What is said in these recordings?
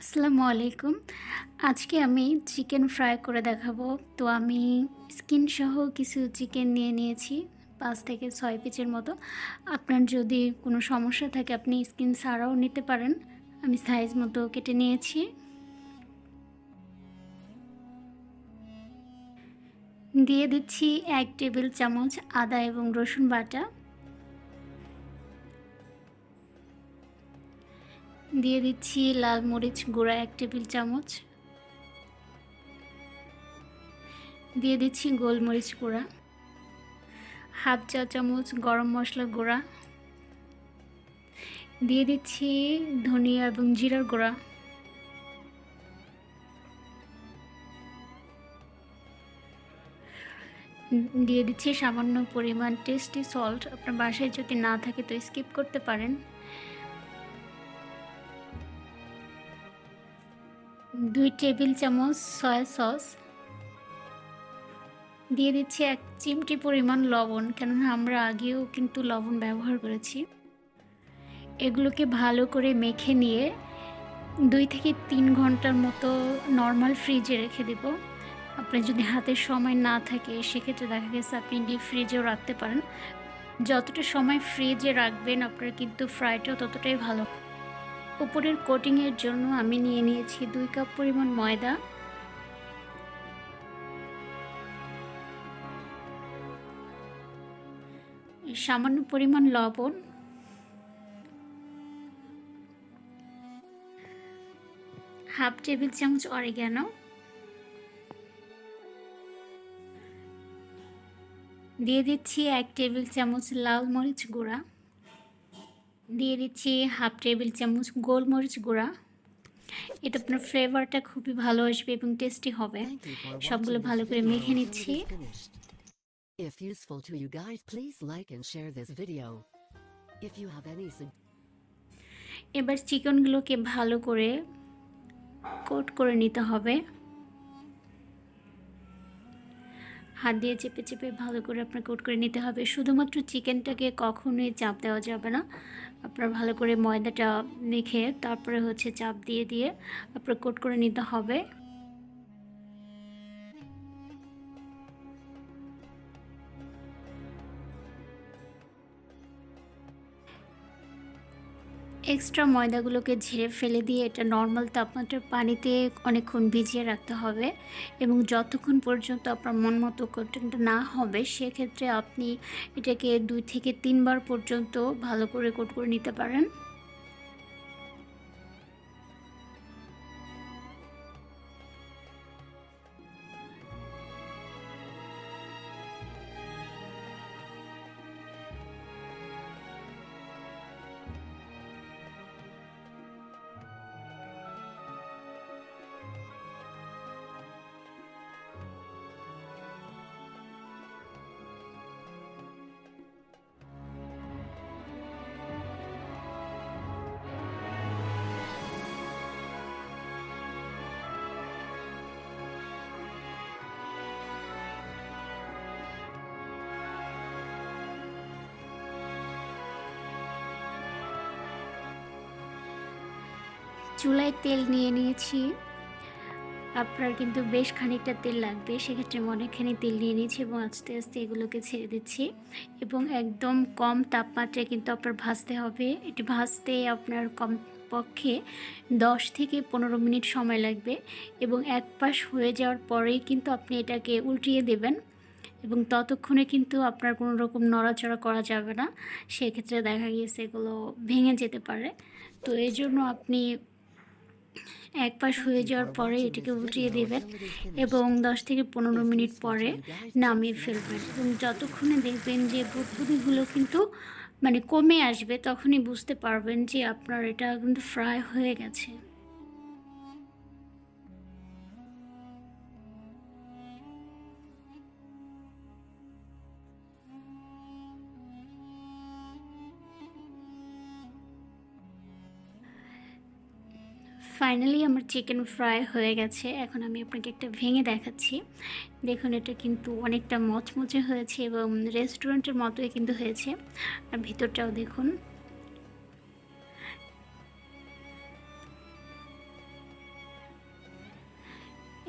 আসসালামু আলাইকুম। আজকে আমি চিকেন ফ্রাই করে দেখাবো। তো আমি স্কিন সহ কিছু চিকেন নিয়ে নিয়েছি ৫ থেকে ৬ পিসের মতো। আপনার যদি কোনো সমস্যা থাকে আপনি স্কিন ছাড়াও নিতে পারেন। আমি সাইজ মতো কেটে নিয়েছি। দিয়ে দিচ্ছি ১ টেবিল চামচ আদা এবং রসুন বাটা। দিয়ে দিচ্ছি লাল মরিচ গুঁড়া ১ টেবিল চামচ। দিয়ে দিচ্ছি গোলমরিচ গুঁড়া, হাফ চা চামচ গরম মশলা গুঁড়া, দিয়ে দিচ্ছি ধনিয়া এবং জিরার গুঁড়া, দিয়ে দিচ্ছি সামান্য পরিমাণ টেস্টি সল্ট। আপনার বাসায় যদি না থাকে তো স্কিপ করতে পারেন। ২ টেবিল চামচ সয়া সস, দিয়ে দিচ্ছি ১ চিমটি পরিমাণ লবণ, কেননা আমরা আগেও কিন্তু লবণ ব্যবহার করেছি। এগুলোকে ভালো করে মেখে নিয়ে ২ থেকে ৩ ঘন্টার মতো নর্মাল ফ্রিজে রেখে দেব। আপনার যদি হাতে সময় না থাকে সেক্ষেত্রে দেখা গেছে আপনি ডিপ ফ্রিজেও রাখতে পারেন। যতটা সময় ফ্রিজে রাখবেন আপনার কিন্তু ফ্রাইটাও ততটাই ভালো। উপরের কোটিংয়ের জন্য আমি নিয়ে নিয়েছি ২ কাপ পরিমাণ ময়দা, সামান্য পরিমাণ লবণ, হাফ টেবিল চামচ অরিগ্যানো, দিয়ে দিচ্ছি ১ টেবিল চামচ লাল মরিচ গুঁড়া, দিয়ে দিচ্ছি হাফ টেবিল চামচ গোলমরিচ গুঁড়া। এটা আপনার ফ্লেভারটা খুবই ভালো আসবে এবং টেস্টি হবে। সবগুলো ভালো করে মেখে নিচ্ছি। If useful to you guys, please like and share this video. If you have any এবার চিকেনগুলোকে ভালো করে কোট করে নিতে হবে। হাত দিয়ে চেপে চেপে ভালো করে আপনার কোট করে নিতে হবে। শুধুমাত্র চিকেনটাকে কখনোই চাপ দেওয়া যাবে না। আপনার ভালো করে ময়দাটা মেখে তারপরে চাপ দিয়ে দিয়ে আপনার কোট করে নিতে হবে। এক্সট্রা ময়দাগুলোকে ঝেড়ে ফেলে দিয়ে এটা নর্মাল তাপমাত্রার পানিতে অনেকক্ষণ ভিজিয়ে রাখতে হবে এবং যতক্ষণ পর্যন্ত আপনার মন মতো কোটিংটা না হবে সেক্ষেত্রে আপনি এটাকে ২ থেকে ৩ বার পর্যন্ত ভালো করে কোট করে নিতে পারেন। চুলায় তেল নিয়ে নিয়েছি। আপনার কিন্তু বেশ খানিকটা তেল লাগবে, সেক্ষেত্রে আমি অনেকখানি তেল নিয়ে নিয়েছি এবং আস্তে আস্তে এগুলোকে ছেড়ে দিচ্ছি এবং একদম কম তাপমাত্রায় কিন্তু আপনার ভাজতে হবে। এটি ভাজতে আপনার কমপক্ষে ১০ থেকে ১৫ মিনিট সময় লাগবে এবং এক পাশ হয়ে যাওয়ার পরেই কিন্তু আপনি এটাকে উল্টিয়ে দেবেন এবং ততক্ষণে কিন্তু আপনার কোনো রকম নড়াচড়া করা যাবে না। সেক্ষেত্রে দেখা গিয়েছে এগুলো ভেঙে যেতে পারে। তো এই জন্য আপনি এক পাশ হয়ে যাওয়ার পরে এটিকে উল্টিয়ে দেবেন এবং ১০ থেকে ১৫ মিনিট পরে নামিয়ে ফেলবেন এবং যতক্ষণে দেখবেন যে বুদবুদিগুলো কিন্তু কমে আসবে তখনই বুঝতে পারবেন যে আপনার এটা কিন্তু ফ্রাই হয়ে গেছে। ফাইনালি আমার চিকেন ফ্রাই হয়ে গেছে। এখন আমি আপনাকে একটা ভেঙে দেখাচ্ছি। দেখুন এটা কিন্তু অনেকটা মচমচে হয়েছে এবং রেস্টুরেন্টের মতোই কিন্তু হয়েছে। আর ভিতরটাও দেখুন।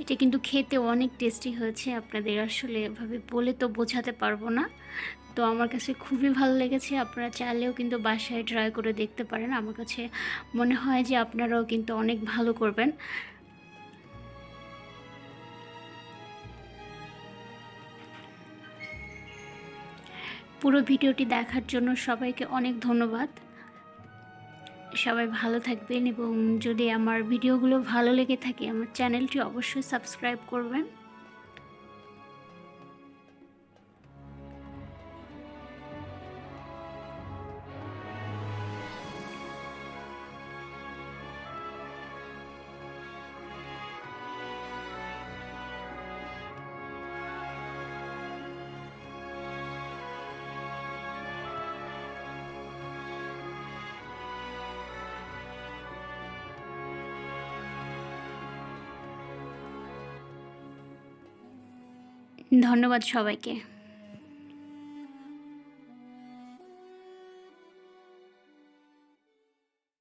এটা কিন্তু খেতে অনেক টেস্টি হয়েছে, আপনাদের আসলে এভাবে বলে তো বোঝাতে পারবো না। তো আমার কাছে খুবই ভালো লেগেছে, আপনারা চাইলেও কিন্তু বাসায় ট্রাই করে দেখতে পারেন। আমার কাছে মনে হয় যে আপনারাও কিন্তু অনেক ভালো করবেন। পুরো ভিডিওটি দেখার জন্য সবাইকে অনেক ধন্যবাদ। সবাই ভালো থাকবেন, এবং যদি আমার ভিডিওগুলো ভালো লেগে থাকে আমার চ্যানেলটি অবশ্যই সাবস্ক্রাইব করবেন। ধন্যবাদ সবাইকে।